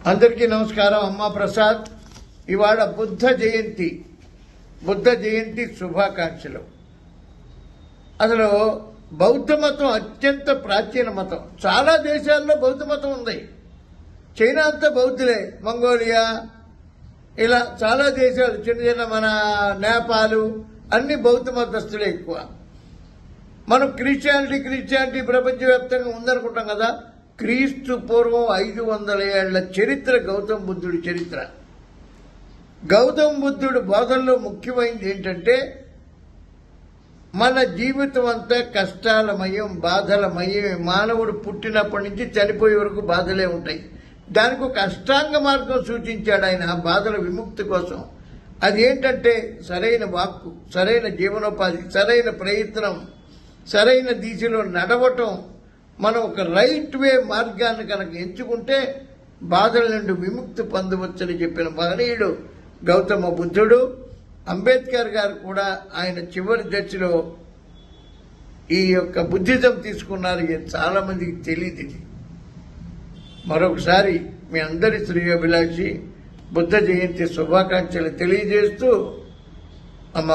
అందరికీ నమస్కారం. అమ్మా ప్రసాద్. ఇవాళ బుద్ధ జయంతి శుభాకాంక్షలు. అసలు బౌద్ధ మతం అత్యంత ప్రాచీన మతం. చాలా దేశాల్లో బౌద్ధ మతం ఉంది. చైనా అంతా బౌద్ధులే, మంగోలియా, ఇలా చాలా దేశాలు, చిన్న చిన్న మన నేపాలు అన్ని బౌద్ధ మతస్థులే ఎక్కువ. మనం క్రిస్టియానిటీ ప్రపంచవ్యాప్తంగా ఉందనుకుంటాం కదా. క్రీస్తు పూర్వం 500 ఏళ్ల చరిత్ర గౌతమ బుద్ధుడి చరిత్ర. గౌతమ బుద్ధుడి బోధనలో ముఖ్యమైనది ఏంటంటే, మన జీవితం అంతా కష్టాలమయం, బాధలమయం. మానవుడు పుట్టినప్పటి నుంచి చనిపోయే వరకు బాధలే ఉంటాయి. దానికి ఒక అష్టాంగ మార్గం సూచించాడు ఆయన, ఆ బాధల విముక్తి కోసం. అది ఏంటంటే సరైన వాక్కు, సరైన జీవనోపాధి, సరైన ప్రయత్నం, సరైన దిశలో నడవటం. మనం ఒక రైట్ వే మార్గాన్ని కనుక ఎంచుకుంటే బాధల నుండి విముక్తి పొందవచ్చని చెప్పిన మహనీయుడు గౌతమ బుద్ధుడు. అంబేద్కర్ గారు కూడా ఆయన చివరి దశలో ఈ యొక్క బుద్ధిజం తీసుకున్నారు. చాలా మందికి తెలియదు ఇది. మరొకసారి మీ అందరి శ్రేయోభిలాషి బుద్ధ జయంతి శుభాకాంక్షలు తెలియజేస్తూ అమ్మ